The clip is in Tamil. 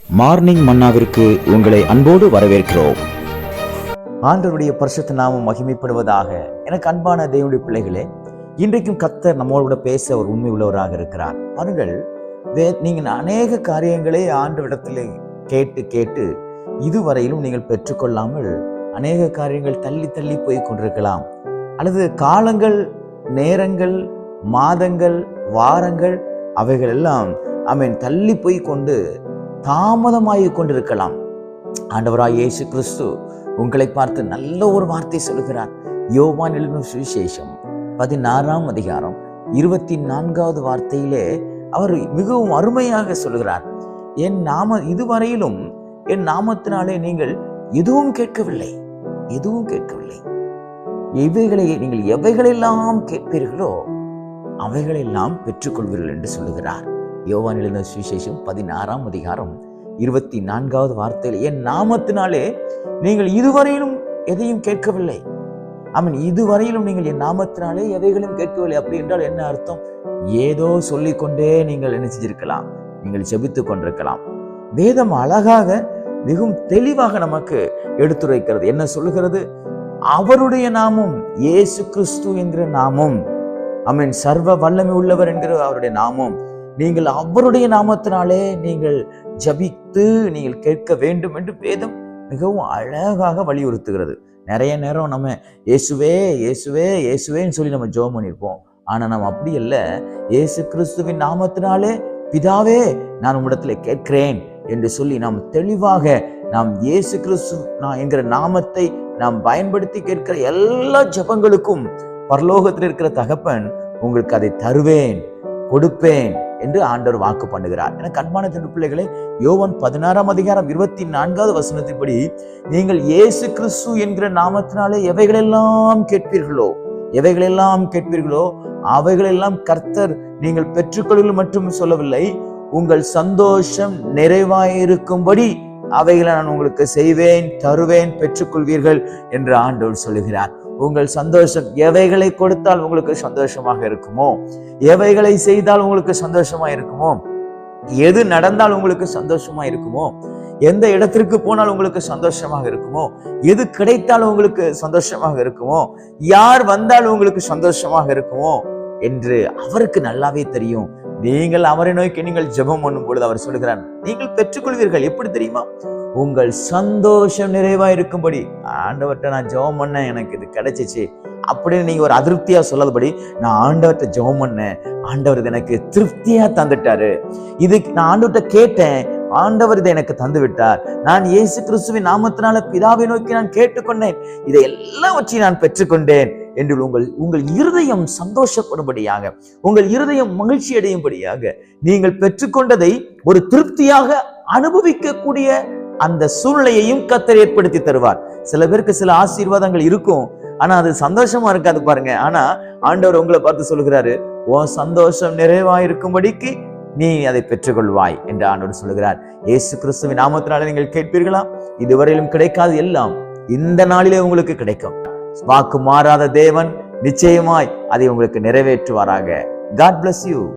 மார்னிங் மன்னாவிற்கு உங்களை அன்போடு வரவேற்கிறோம். ஆண்டவருடைய பரிசுத்த நாமம் மகிமைப்படுவதாக. எனக்கு அன்பான தேவனுடைய பிள்ளைகளே, இன்றைக்கும் கர்த்தர் நம்மோடு பேச ஒரு உண்மை உள்ளவராக இருக்கிறார். பாருங்கள், நீங்கள் அநேக காரியங்களை ஆண்டவரிடத்திலே கேட்டு கேட்டு இதுவரையிலும் நீங்கள் பெற்றுக்கொள்ளாமல் அநேக காரியங்கள் தள்ளி தள்ளி போய் கொண்டிருக்கலாம். அல்லது காலங்கள், நேரங்கள், மாதங்கள், வாரங்கள் அவைகள் எல்லாம் தள்ளி போய் கொண்டு தாமதமாகி கொண்டிருக்கலாம். ஆண்டவராய் இயேசு கிறிஸ்து உங்களை பார்த்து நல்ல ஒரு வார்த்தை சொல்லுகிறார். யோவான் எழுதின சுவிசேஷம் 16ஆம் அதிகாரம் 24வது வார்த்தையிலே அவர் மிகவும் அருமையாக சொல்லுகிறார். இதுவரையிலும் என் நாமத்தினாலே நீங்கள் எதுவும் கேட்கவில்லை. இவைகளை நீங்கள் எவைகளெல்லாம் கேட்பீர்களோ அவைகளெல்லாம் பெற்றுக்கொள்வீர்கள் என்று சொல்லுகிறார். யோவான் எழுதின சுவிசேஷம் 16ஆம் அதிகாரம் 24வது வார்த்தையில், என் நாமத்தினாலே நீங்கள் இதுவரையிலும் எதையும் கேட்கவில்லை. இதுவரையிலும் நீங்கள் என் நாமத்தினாலே எவைகளும் கேட்கவில்லை. அப்படி என்றால் என்ன அர்த்தம்? ஏதோ சொல்லிக்கொண்டே நீங்கள் என்ன செஞ்சிருக்கலாம், நீங்கள் ஜெபித்துக் கொண்டிருக்கலாம். வேதம் அழகாக மிகவும் தெளிவாக நமக்கு எடுத்துரைக்கிறது. என்ன சொல்லுகிறது? அவருடைய நாமம், இயேசு கிறிஸ்து என்கிற நாமம், சர்வ வல்லமை உள்ளவர் என்கிற அவருடைய நாமம், நீங்கள் அவருடைய நாமத்தினாலே நீங்கள் ஜபித்து நீங்கள் கேட்க வேண்டும் என்று வேதம் மிகவும் அழகாக வலியுறுத்துகிறது. நிறைய நேரம் நம்ம இயேசுவே இயேசுவே இயேசுவேன்னு சொல்லி நம்ம ஜெபம் பண்ணியிருப்போம். ஆனா நம்ம அப்படி இல்லை. இயேசு கிறிஸ்துவின் நாமத்தினாலே பிதாவே நான் உம்மிடத்தில் கேட்கிறேன் என்று சொல்லி நாம் தெளிவாக நாம் இயேசு கிறிஸ்து என்கிற நாமத்தை நாம் பயன்படுத்தி கேட்கிற எல்லா ஜெபங்களுக்கும் பரலோகத்தில் இருக்கிற தகப்பன் உங்களுக்கு அதை தருவேன், கொடுப்பேன் என்று ஆண்டவர் வாக்கு பண்ணுகிறார். எனக்கு அன்பான தேவனுடைய பிள்ளைகளே, யோவான் 16ஆம் அதிகாரம் 24வது வசனத்தின்படி, நீங்கள் இயேசு கிறிஸ்து என்கிற நாமத்தினாலே எவைகளெல்லாம் கேட்பீர்களோ அவைகளெல்லாம் கர்த்தர் நீங்கள் பெற்றுக்கொள்ளுங்கள் மட்டும் சொல்லவில்லை, உங்கள் சந்தோஷம் நிறைவாயிருக்கும்படி அவைகளை நான் உங்களுக்கு செய்வேன், தருவேன், பெற்றுக்கொள்வீர்கள் என்று ஆண்டவர் சொல்லுகிறார். உங்கள் சந்தோஷம், எவைகளை கொடுத்தால் உங்களுக்கு சந்தோஷமாக இருக்குமோ, எவைகளை செய்தால் உங்களுக்கு சந்தோஷமா இருக்குமோ, எது நடந்தால் உங்களுக்கு சந்தோஷமா இருக்குமோ, எந்த இடத்திற்கு போனால் உங்களுக்கு சந்தோஷமாக இருக்குமோ, எது கிடைத்தால் உங்களுக்கு சந்தோஷமாக இருக்குமோ, யார் வந்தால் உங்களுக்கு சந்தோஷமாக இருக்குமோ என்று அவருக்கு நல்லாவே தெரியும். நீங்கள் அவரை நோக்கி நீங்கள் ஜெபம் பண்ணும் பொழுது அவர் சொல்லுகிறார், நீங்கள் பெற்றுக்கொள்வீர்கள். எப்படி தெரியுமா? உங்கள் சந்தோஷம் நிறைவா இருக்கும்படி. ஆண்டவர்கிட்ட நான் ஜெபம் பண்ணேன், எனக்கு இது கிடைச்சிச்சு அப்படின்னு நீங்க ஒரு அதிருப்தியா சொல்லாதபடி, நான் ஆண்டவர்கிட்ட ஜெபம் பண்ணேன், ஆண்டவர் இது எனக்கு திருப்தியா தந்துட்டாரு, இதுக்கு நான் ஆண்டவர்கிட்ட கேட்டேன், ஆண்டவர் இதை எனக்கு தந்து விட்டார், நான் இயேசு கிறிஸ்துவின் நாமத்தினால பிதாவை நோக்கி நான் கேட்டுக்கொண்டேன், இதை எல்லாவற்றையும் நான் பெற்றுக்கொண்டேன் என்று உங்கள் இருதயம் சந்தோஷப்படும்படியாக, உங்கள் இருதயம் மகிழ்ச்சி அடையும்படியாக நீங்கள் பெற்றுக்கொண்டதை ஒரு திருப்தியாக அனுபவிக்கக்கூடிய அந்த சூழ்நிலையையும் கர்த்தர் ஏற்படுத்தி தருவார். சில பேருக்கு சில ஆசீர்வாதங்கள் இருக்கும், ஆனா அது சந்தோஷமா இருக்காது பாருங்க. ஆனா ஆண்டவர் உங்களை பார்த்து சொல்லுகிறாரு, உன் சந்தோஷம் நிறைவாயிருக்கும்படிக்கு நீ அதை பெற்றுக்கொள்வாய் என்று ஆண்டவர் சொல்லுகிறார். இயேசு கிறிஸ்துவின் நாமத்தினால நீங்கள் கேட்பீர்களா? இதுவரையிலும் கிடைக்காது எல்லாம் இந்த நாளிலே உங்களுக்கு கிடைக்கும். வாக்கு மாறாத தேவன் நிச்சயமாய் அதை உங்களுக்கு நிறைவேற்றுவாராக. God bless you.